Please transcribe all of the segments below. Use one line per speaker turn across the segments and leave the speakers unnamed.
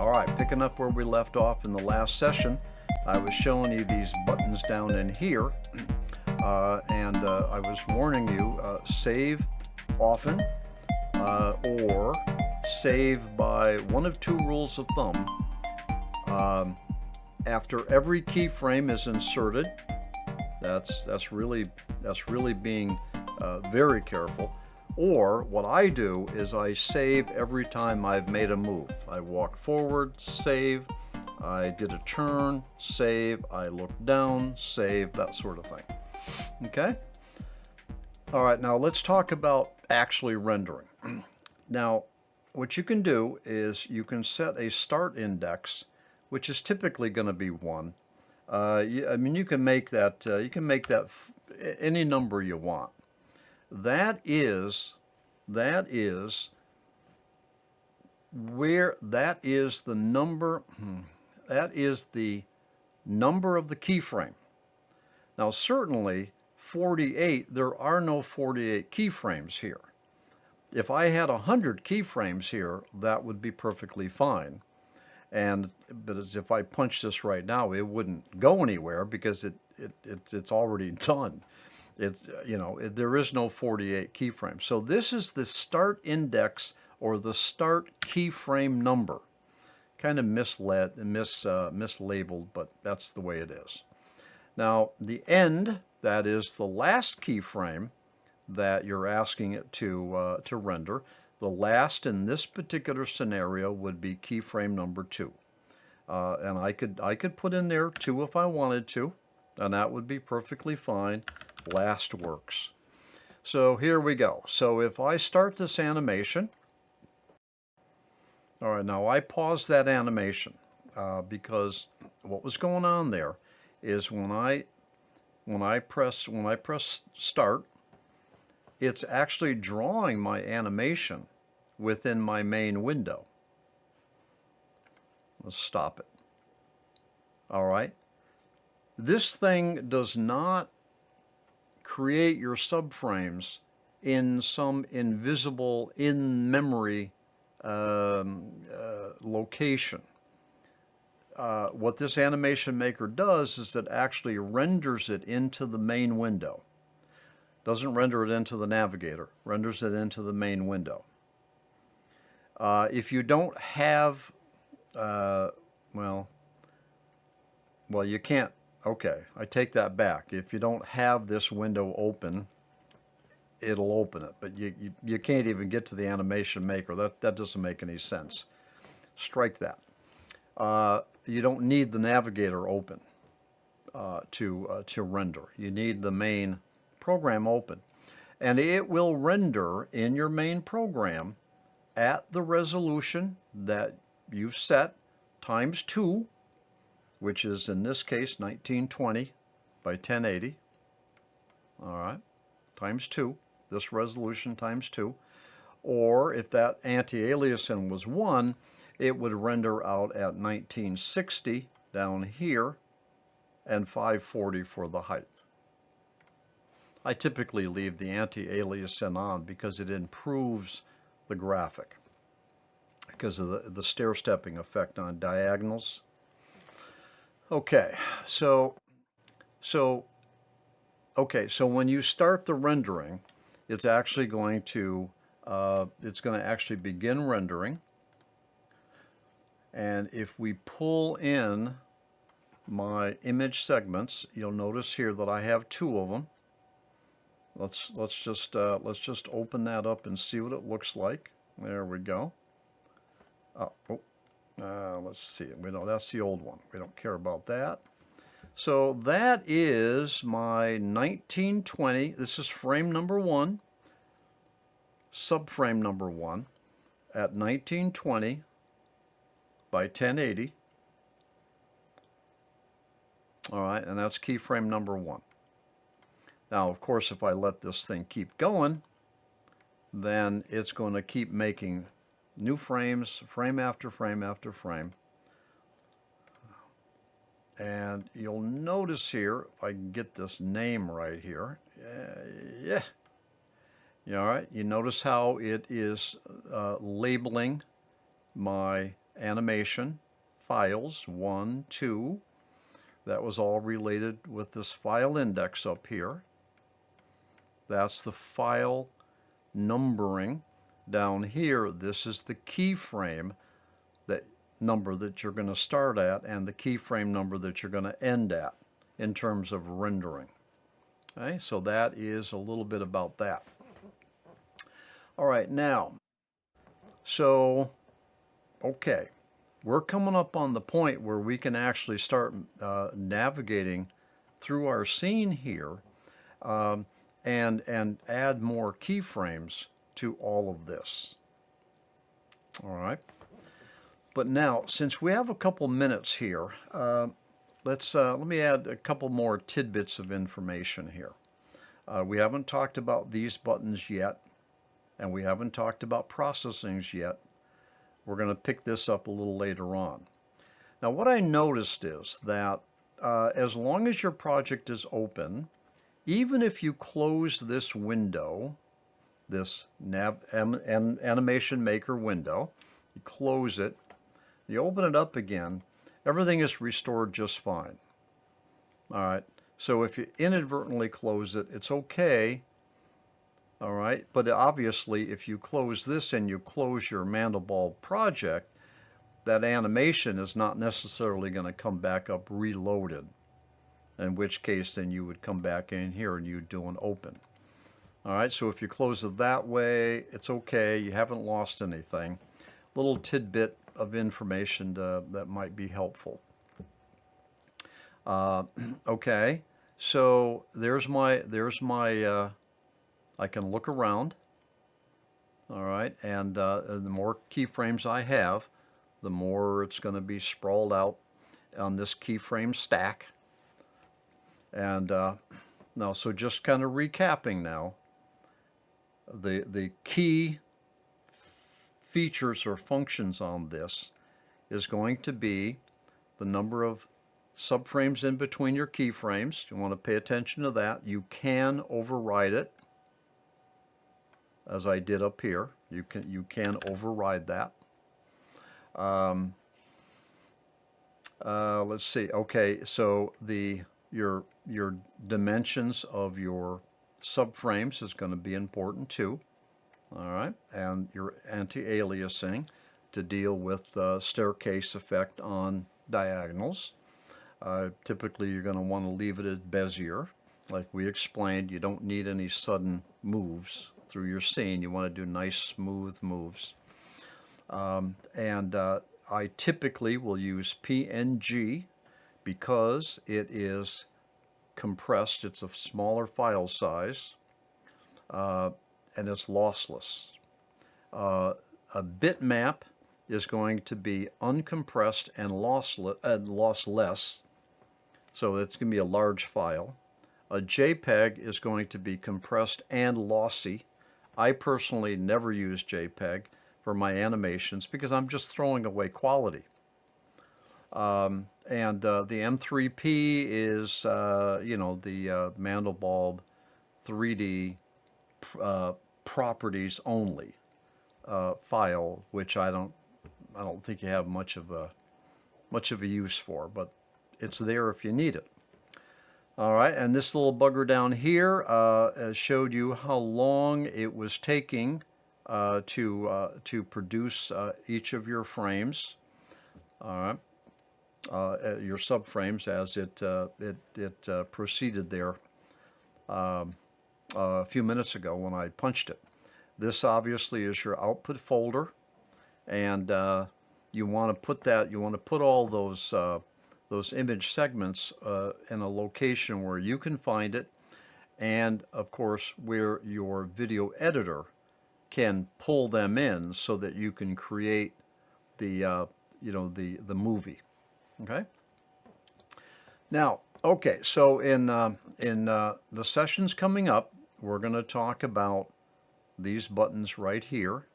All right, picking up where we left off in the last session, I was showing you these buttons down in here, and I was warning you, save often, or save by one of two rules of thumb. After every keyframe is inserted, that's really being very careful. Or what I do is I save every time I've made a move. I walk forward, save. I did a turn, save. I look down, save, that sort of thing. Okay? All right, now let's talk about actually rendering. Now, what you can do is you can set a start index, which is typically going to be 1. I mean, you can make that any number you want. That is the number of the keyframe. Now certainly 48, there are no 48 keyframes here. If I had 100 keyframes here, that would be perfectly fine. But as if I punch this right now, it wouldn't go anywhere because it's already done. There is no 48 keyframes. So this is the start index or the start keyframe number. Kind of mislabeled, but that's the way it is. Now the end, that is the last keyframe that you're asking it to render. The last in this particular scenario would be keyframe number 2. And I could put in there 2 if I wanted to, and that would be perfectly fine. Last works. So here we go. So if I start this animation, all right, now I paused that animation because what was going on there is when I press start, it's actually drawing my animation within my main window. Let's stop it. All right. This thing does not create your subframes in some invisible in-memory location. What this animation maker does is it actually renders it into the main window. Doesn't render it into the navigator, renders it into the main window. If you don't have, well, you can't. Okay, I take that back. If you don't have this window open, it'll open it, but you can't even get to the animation maker. That doesn't make any sense. Strike that. You don't need the navigator open to render. You need the main program open, and it will render in your main program at the resolution that you've set times 2, which is in this case 1920 by 1080. All right, times 2, this resolution times 2. Or if that anti-aliasing was 1, it would render out at 1960 down here and 540 for the height. I typically leave the anti-aliasing on because it improves the graphic because of the stair-stepping effect on diagonals. Okay, so when you start the rendering, it's actually going to actually begin rendering. And if we pull in my image segments, you'll notice here that I have 2 of them. Let's just open that up and see what it looks like. There we go. Let's see. We know that's the old one. We don't care about that. So that is my 1920. This is frame number 1, subframe number 1 at 1920 by 1080. All right, and that's keyframe number 1. Now, of course, if I let this thing keep going, then it's going to keep making new frames, frame after frame after frame. And you'll notice here, if I can get this name right here, yeah. All right, you notice how it is labeling my animation files, 1, 2. That was all related with this file index up here. That's the file numbering. Down here, this is the keyframe that number that you're going to start at and the keyframe number that you're going to end at in terms of rendering. Okay, so that is a little bit about that. All right, now, so, okay, we're coming up on the point where we can actually start navigating through our scene here and add more keyframes to all of this. All right. But now, since we have a couple minutes here, let me add a couple more tidbits of information here. We haven't talked about these buttons yet, and we haven't talked about processings yet. We're going to pick this up a little later on. Now, what I noticed is that as long as your project is open, even if you close this window, this Animation Maker window, you close it, you open it up again, everything is restored just fine. All right, so if you inadvertently close it, it's okay. All right, but obviously if you close this and you close your Mandelbulb project, that animation is not necessarily going to come back up reloaded, in which case then you would come back in here and you'd do an open. All right, so if you close it that way, it's okay, you haven't lost anything. Little tidbit of information that might be helpful. Okay, so there's my I can look around. All right, and the more keyframes I have, the more it's going to be sprawled out on this keyframe stack. And now, so just kind of recapping now, the key features or functions on this is going to be the number of subframes in between your keyframes. You want to pay attention to that. You can override it, as I did up here. You can override that. Let's see. Okay, so your dimensions of your subframes is going to be important too. All right, and your anti-aliasing to deal with staircase effect on diagonals. Typically, you're going to want to leave it as Bezier. Like we explained, you don't need any sudden moves through your scene. You want to do nice, smooth moves. I typically will use PNG because it is compressed. It's a smaller file size, and it's lossless. A bitmap is going to be uncompressed and lossless, so it's going to be a large file. A JPEG is going to be compressed and lossy. I personally never use JPEG for my animations because I'm just throwing away quality. The M3P is, the Mandelbulb 3D properties only file, which I don't think you have much of a use for, but it's there if you need it. All right, and this little bugger down here showed you how long it was taking to produce each of your frames. All right, your subframes as it proceeded there a few minutes ago when I punched it. This obviously is your output folder, and you want to put all those image segments in a location where you can find it, and of course where your video editor can pull them in so that you can create the movie. Okay. Now, okay, so in the sessions coming up, we're going to talk about these buttons right here,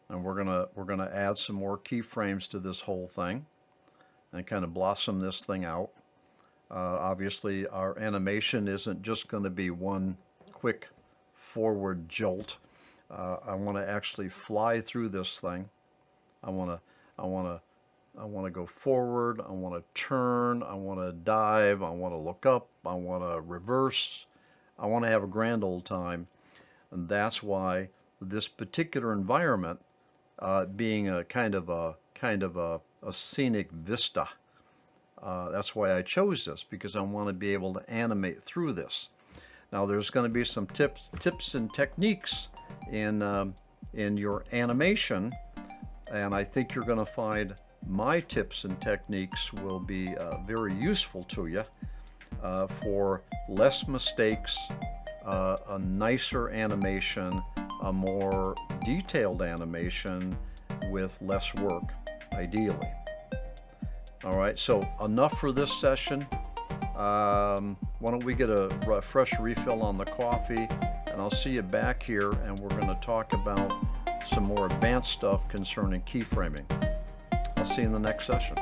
and we're gonna add some more keyframes to this whole thing and kind of blossom this thing out. Obviously, our animation isn't just going to be one quick forward jolt. I want to actually fly through this thing I want to go forward, I want to turn, I want to dive, I want to look up, I want to reverse, I want to have a grand old time. And that's why this particular environment, being a kind of a scenic vista, that's why I chose this, because I want to be able to animate through this. Now there's going to be some tips and techniques in your animation, and I think you're going to find my tips and techniques will be very useful to you for less mistakes, a nicer animation, a more detailed animation with less work, ideally. All right, so enough for this session. Why don't we get a fresh refill on the coffee, and I'll see you back here, and we're going to talk about some more advanced stuff concerning keyframing. I'll see you in the next session.